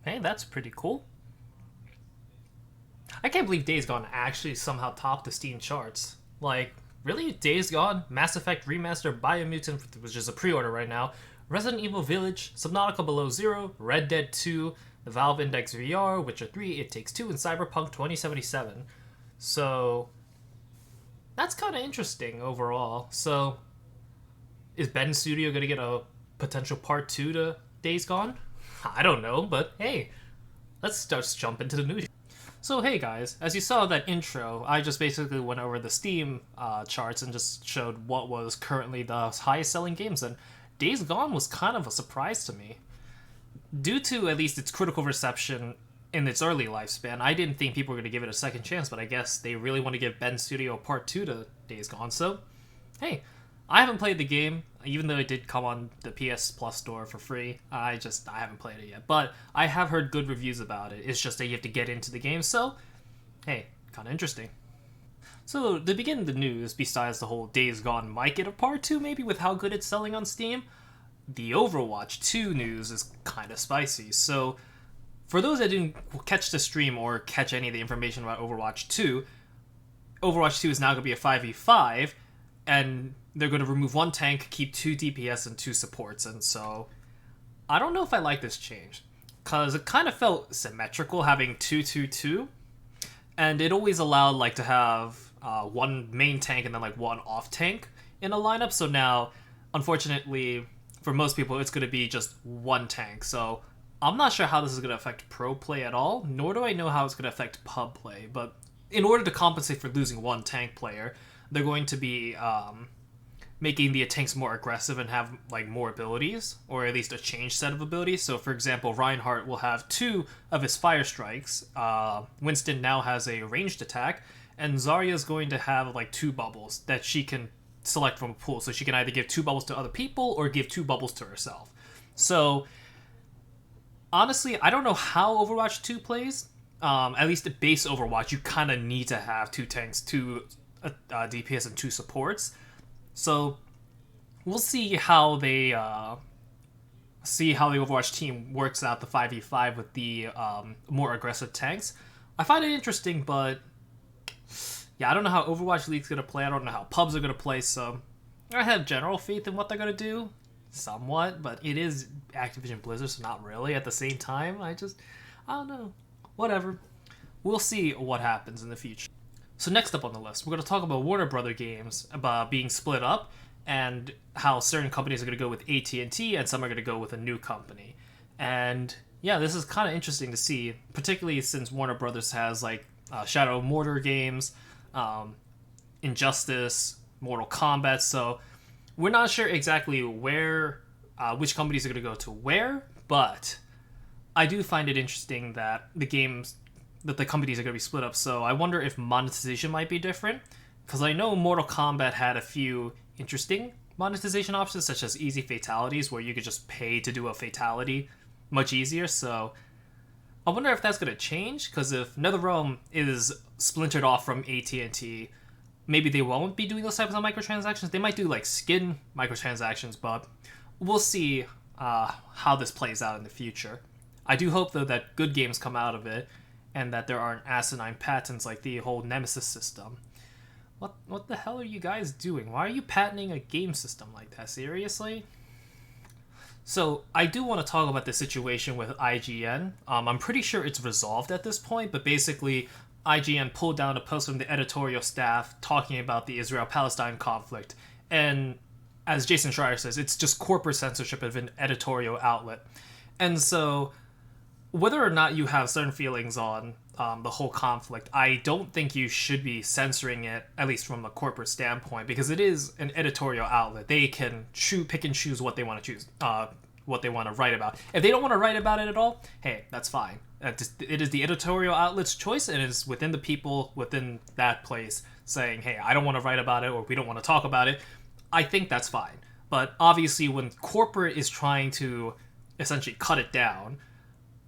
Hey, that's pretty cool. I can't believe Days Gone actually somehow topped the Steam charts. Like, really? Days Gone, Mass Effect Remaster, Biomutant, which is a pre-order right now, Resident Evil Village, Subnautica Below Zero, Red Dead 2, the Valve Index VR, Witcher 3, It Takes Two, and Cyberpunk 2077. So, that's kind of interesting overall. So, is Ben Studio going to get a potential part 2 to Days Gone? I don't know, but hey, let's just jump into the news. So hey guys, as you saw in that intro, I just basically went over the Steam charts and just showed what was currently the highest selling games, and Days Gone was kind of a surprise to me. Due to at least its critical reception in its early lifespan, I didn't think people were going to give it a second chance, but I guess they really want to give Ben Studio Part 2 to Days Gone, so hey, I haven't played the game, even though it did come on the PS Plus store for free. I haven't played it yet, but I have heard good reviews about it. It's just that you have to get into the game, so hey, kind of interesting. So to begin the news, besides the whole Days Gone might get a part 2 maybe with how good it's selling on Steam, the Overwatch 2 news is kind of spicy. So for those that didn't catch the stream or catch any of the information about Overwatch 2, Overwatch 2 is now going to be a 5v5, and they're going to remove one tank, keep two DPS, and two supports. And so I don't know if I like this change, because it kind of felt symmetrical having 2-2-2, and it always allowed like to have one main tank and then like one off tank in a lineup. So now, unfortunately, for most people, it's going to be just one tank. So I'm not sure how this is going to affect pro play at all, nor do I know how it's going to affect pub play. But in order to compensate for losing one tank player, they're going to be making the tanks more aggressive and have like more abilities, or at least a changed set of abilities. So, for example, Reinhardt will have two of his fire strikes. Winston now has a ranged attack, and Zarya is going to have like two bubbles that she can select from a pool. So she can either give two bubbles to other people or give two bubbles to herself. So, honestly, I don't know how Overwatch 2 plays. At least the base Overwatch, you kind of need to have two tanks, two DPS, and two supports. So we'll see how they see how the Overwatch team works out the 5v5 with the more aggressive tanks. I find it interesting, but yeah, I don't know how Overwatch League's gonna play. I don't know how pubs are gonna play. So I have general faith in what they're gonna do, somewhat, but it is Activision Blizzard, so not really. At the same time, I don't know. Whatever. We'll see what happens in the future. So next up on the list, we're going to talk about Warner Brother games about being split up and how certain companies are going to go with AT&T and some are going to go with a new company. And yeah, this is kind of interesting to see, particularly since Warner Brothers has like Shadow of Mordor games, Injustice, Mortal Kombat. So we're not sure exactly where which companies are going to go to where, but I do find it interesting that the companies are going to be split up. So I wonder if monetization might be different, because I know Mortal Kombat had a few interesting monetization options, such as easy fatalities, where you could just pay to do a fatality much easier. So I wonder if that's going to change, because if NetherRealm is splintered off from AT&T, maybe they won't be doing those types of microtransactions. They might do like skin microtransactions, but we'll see how this plays out in the future. I do hope, though, that good games come out of it, and that there aren't asinine patents like the whole Nemesis system. What the hell are you guys doing? Why are you patenting a game system like that? Seriously? So, I do want to talk about the situation with IGN. I'm pretty sure it's resolved at this point, but basically, IGN pulled down a post from the editorial staff talking about the Israel-Palestine conflict. And as Jason Schreier says, it's just corporate censorship of an editorial outlet. And so, whether or not you have certain feelings on the whole conflict, I don't think you should be censoring it, at least from a corporate standpoint, because it is an editorial outlet. They can pick and choose what they want to choose, what they want to write about. If they don't want to write about it at all, hey, that's fine. It is the editorial outlet's choice, and it is within the people within that place saying, hey, I don't want to write about it, or we don't want to talk about it. I think that's fine. But obviously, when corporate is trying to essentially cut it down,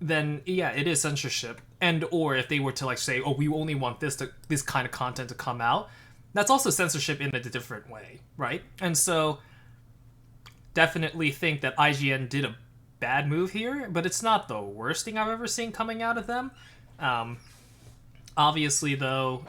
then yeah, it is censorship. And or if they were to like say, oh, we only want this kind of content to come out, that's also censorship in a different way, right? And so definitely think that IGN did a bad move here, but it's not the worst thing I've ever seen coming out of them. Obviously, though,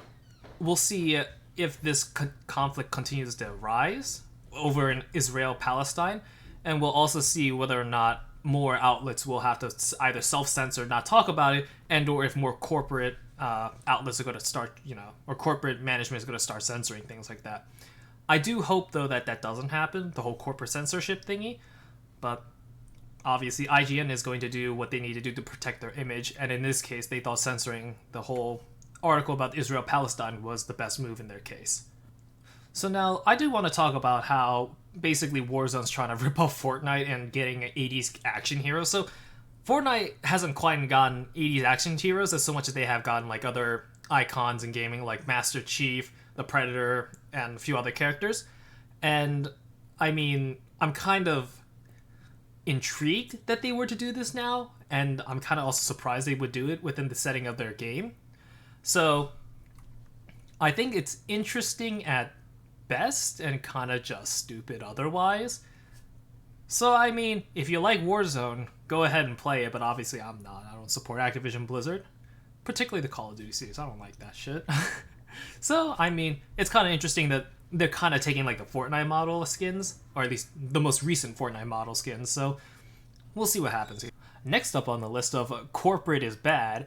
we'll see if this conflict continues to rise over in Israel-Palestine, and we'll also see whether or not more outlets will have to either self-censor, not talk about it, and or if more corporate outlets are going to start, or corporate management is going to start censoring things like that. I do hope, though, that that doesn't happen, the whole corporate censorship thingy, but obviously IGN is going to do what they need to do to protect their image, and in this case, they thought censoring the whole article about Israel-Palestine was the best move in their case. So now, I do want to talk about how basically Warzone's trying to rip off Fortnite and getting 80s action heroes. So Fortnite hasn't quite gotten 80s action heroes as so much as they have gotten like other icons in gaming like Master Chief, the Predator, and a few other characters. And I mean, I'm kind of intrigued that they were to do this now, and I'm kind of also surprised they would do it within the setting of their game. So I think it's interesting at best and kind of just stupid otherwise. So I mean, if you like Warzone, go ahead and play it, but obviously I'm not. I don't support Activision Blizzard, particularly the Call of Duty series. I don't like that shit. So I mean, it's kind of interesting that they're kind of taking like the Fortnite model skins, or at least the most recent Fortnite model skins. So we'll see what happens here. Next up on the list of corporate is bad,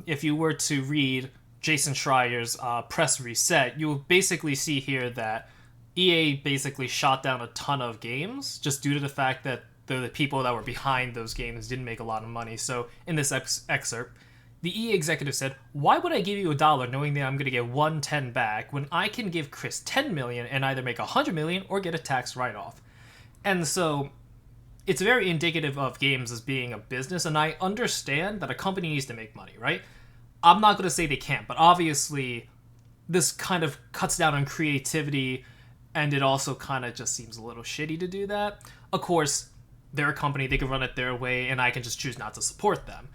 if you were to read Jason Schreier's press reset, you'll basically see here that EA basically shot down a ton of games just due to the fact that the people that were behind those games didn't make a lot of money. So in this excerpt, the EA executive said, "Why would I give you $1 knowing that I'm going to get $110 back when I can give Chris $10 million and either make $100 million or get a tax write-off?" And so it's very indicative of games as being a business, and I understand that a company needs to make money, right? I'm not going to say they can't, but obviously this kind of cuts down on creativity, and it also kind of just seems a little shitty to do that. Of course, they're a company, they can run it their way, and I can just choose not to support them.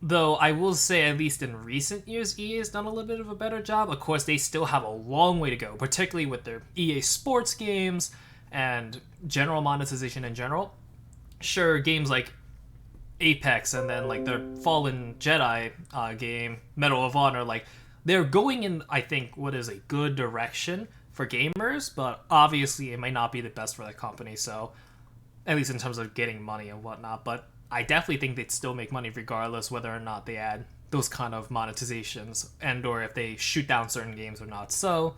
Though I will say, at least in recent years, EA has done a little bit of a better job. Of course, they still have a long way to go, particularly with their EA Sports games and general monetization in general. Sure, games like Apex and then like their Fallen Jedi game, Medal of Honor, like they're going in, I think, what is a good direction for gamers, but obviously it might not be the best for the company, so at least in terms of getting money and whatnot. But I definitely think they'd still make money regardless whether or not they add those kind of monetizations and or if they shoot down certain games or not. So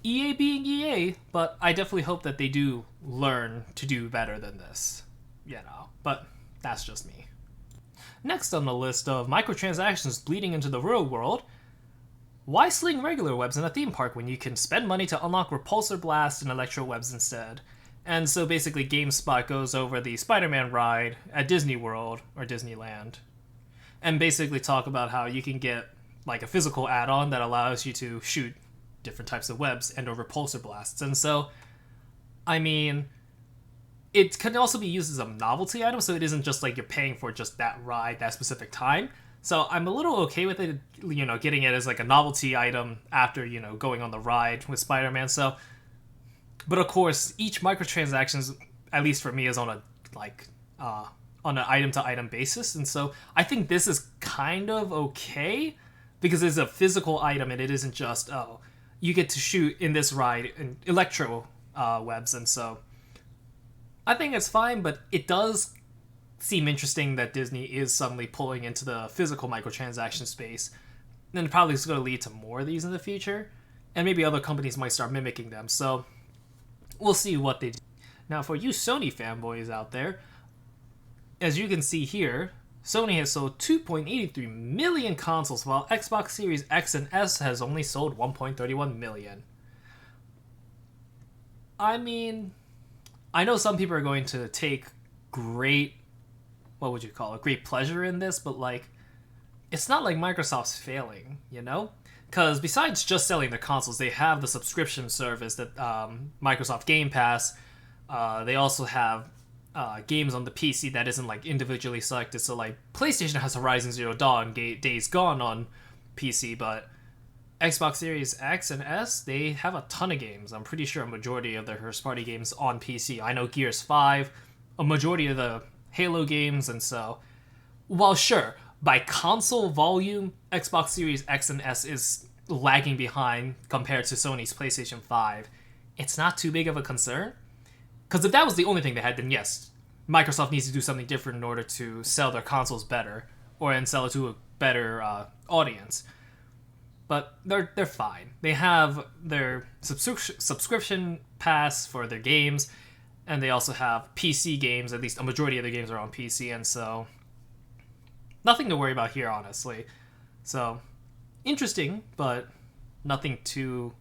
EA being EA, but I definitely hope that they do learn to do better than this, but that's just me. Next on the list of microtransactions bleeding into the real world, why sling regular webs in a theme park when you can spend money to unlock repulsor blast and electro webs instead? And so basically GameSpot goes over the Spider-Man ride at Disney World or Disneyland and basically talk about how you can get like a physical add-on that allows you to shoot different types of webs and or repulsor blasts. And so, I mean, it can also be used as a novelty item, so it isn't just like you're paying for just that ride, that specific time. So I'm a little okay with it, getting it as like a novelty item after, going on the ride with Spider-Man. So, but of course, each microtransactions, at least for me, is on a on an item-to-item basis. And so I think this is kind of okay because it's a physical item and it isn't just, you get to shoot in this ride in electro webs. And so I think it's fine, but it does seem interesting that Disney is suddenly pulling into the physical microtransaction space. And probably it's going to lead to more of these in the future. And maybe other companies might start mimicking them. So we'll see what they do. Now, for you Sony fanboys out there, as you can see here, Sony has sold 2.83 million consoles, while Xbox Series X and S has only sold 1.31 million. I mean, I know some people are going to take great pleasure in this, but like, it's not like Microsoft's failing, Because besides just selling the consoles, they have the subscription service that Microsoft Game Pass. They also have games on the PC that isn't like individually selected. So like PlayStation has Horizon Zero Dawn, Days Gone on PC, but Xbox Series X and S, they have a ton of games. I'm pretty sure a majority of their first-party games on PC. I know Gears 5, a majority of the Halo games, and so, while sure, by console volume, Xbox Series X and S is lagging behind compared to Sony's PlayStation 5, it's not too big of a concern. Because if that was the only thing they had, then yes, Microsoft needs to do something different in order to sell their consoles better, and sell it to a better audience. But they're fine. They have their subscription pass for their games, and they also have PC games. At least a majority of their games are on PC, and so nothing to worry about here, honestly. So interesting, but nothing too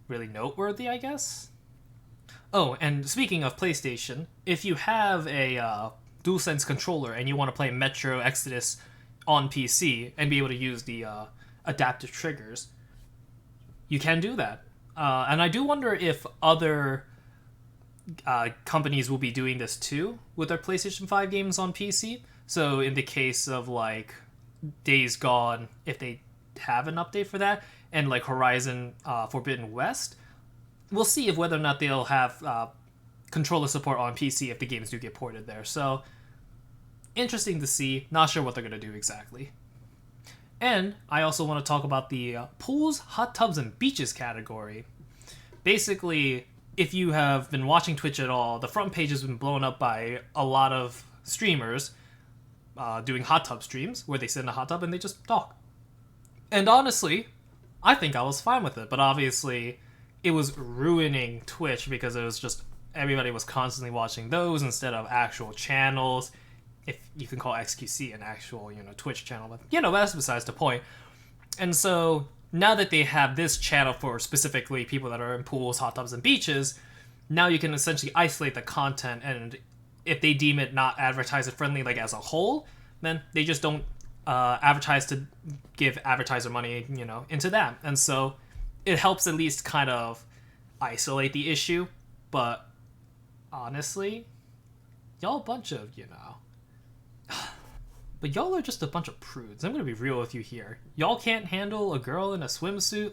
really noteworthy, I guess. Oh, and speaking of PlayStation, if you have a DualSense controller and you want to play Metro Exodus on PC and be able to use the adaptive triggers, you can do that. And I do wonder if other companies will be doing this too with their PlayStation 5 games on PC. So in the case of like Days Gone, if they have an update for that, and like Horizon Forbidden West, we'll see if whether or not they'll have controller support on PC if the games do get ported there. So interesting to see. Not sure what they're going to do exactly. And I also want to talk about the pools, hot tubs, and beaches category. Basically, if you have been watching Twitch at all, the front page has been blown up by a lot of streamers doing hot tub streams where they sit in a hot tub and they just talk. And honestly, I think I was fine with it, but obviously it was ruining Twitch because it was just everybody was constantly watching those instead of actual channels. If you can call XQC an actual, Twitch channel, but that's besides the point. And so now that they have this channel for specifically people that are in pools, hot tubs, and beaches, now you can essentially isolate the content, and if they deem it not advertiser friendly, like as a whole, then they just don't advertise to give advertiser money, into that. And so it helps at least kind of isolate the issue. But honestly, y'all a bunch of, but y'all are just a bunch of prudes. I'm gonna be real with you here. Y'all can't handle a girl in a swimsuit,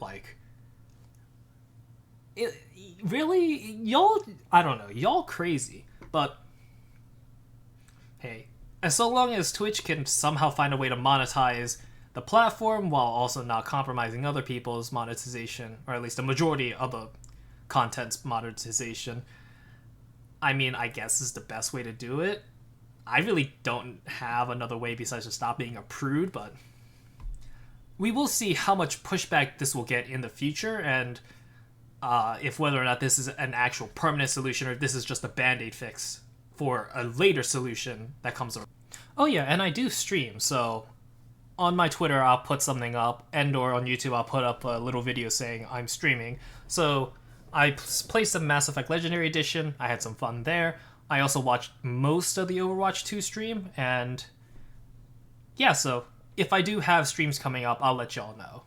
really? Y'all, I don't know. Y'all crazy. But hey, as so long as Twitch can somehow find a way to monetize the platform while also not compromising other people's monetization, or at least a majority of the content's monetization, I mean, I guess is the best way to do it. I really don't have another way besides just stop being a prude, but we will see how much pushback this will get in the future, and if whether or not this is an actual permanent solution or if this is just a band-aid fix for a later solution that comes around. Oh yeah, and I do stream, so on my Twitter I'll put something up, and/or on YouTube I'll put up a little video saying I'm streaming. So I played some Mass Effect Legendary Edition, I had some fun there. I also watched most of the Overwatch 2 stream, and yeah, so if I do have streams coming up, I'll let y'all know.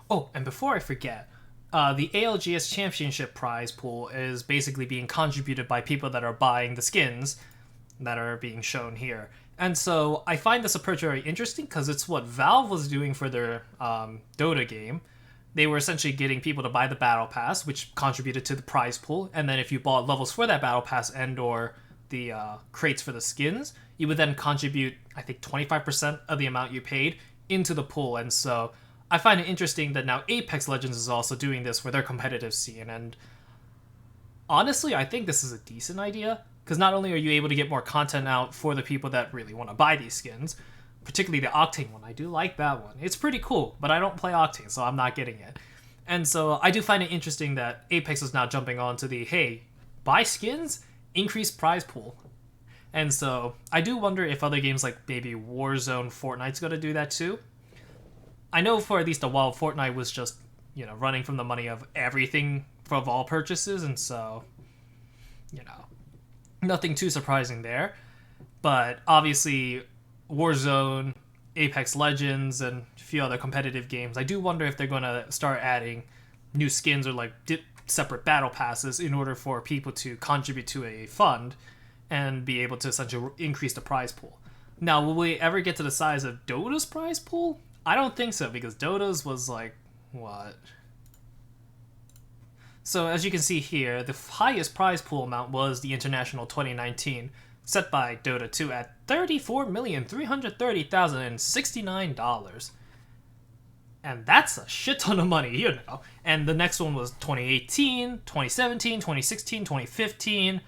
Oh, and before I forget, the ALGS Championship prize pool is basically being contributed by people that are buying the skins that are being shown here. And so I find this approach very interesting because it's what Valve was doing for their Dota game. They were essentially getting people to buy the battle pass, which contributed to the prize pool, and then if you bought levels for that battle pass and/or the crates for the skins, you would then contribute, I think, 25% of the amount you paid into the pool. And so I find it interesting that now Apex Legends is also doing this for their competitive scene, and honestly, I think this is a decent idea, because not only are you able to get more content out for the people that really want to buy these skins, particularly the Octane one. I do like that one. It's pretty cool, but I don't play Octane, so I'm not getting it. And so I do find it interesting that Apex is now jumping on to the, hey, buy skins, increase prize pool. And so I do wonder if other games like maybe Warzone, Fortnite's going to do that too. I know for at least a while, Fortnite was just, running from the money of everything of all purchases, and so, nothing too surprising there. But obviously Warzone, Apex Legends, and a few other competitive games, I do wonder if they're going to start adding new skins or like separate battle passes in order for people to contribute to a fund and be able to essentially increase the prize pool. Now, will we ever get to the size of Dota's prize pool? I don't think so, because Dota's was like, what? So as you can see here, the highest prize pool amount was the International 2019, set by Dota 2 at $34,330,069. And that's a shit ton of money, you know. And the next one was 2018, 2017, 2016, 2015,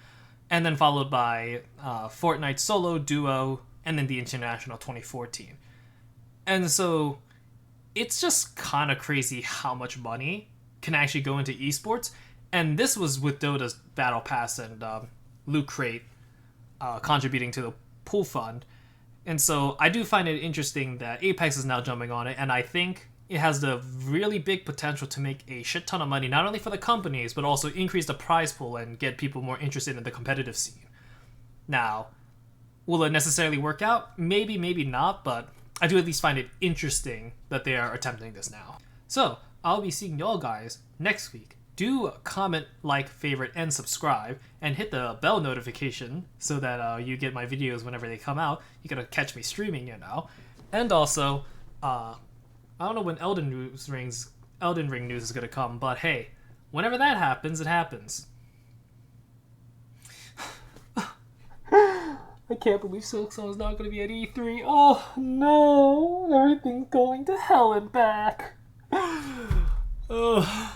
and then followed by Fortnite Solo, Duo, and then the International 2014. And so it's just kind of crazy how much money can actually go into esports. And this was with Dota's Battle Pass and Loot Crate contributing to the pool fund. And so I do find it interesting that Apex is now jumping on it, and I think it has the really big potential to make a shit ton of money, not only for the companies, but also increase the prize pool and get people more interested in the competitive scene. Now, will it necessarily work out? Maybe, maybe not, but I do at least find it interesting that they are attempting this now. So, I'll be seeing y'all guys next week. Do comment, like, favorite, and subscribe, and hit the bell notification so that you get my videos whenever they come out. You gotta catch me streaming, you know. And also, I don't know when Elden Ring news is gonna come, but hey, whenever that happens, it happens. I can't believe Silksong's not gonna be at E3. Oh no, everything's going to hell and back. Ugh.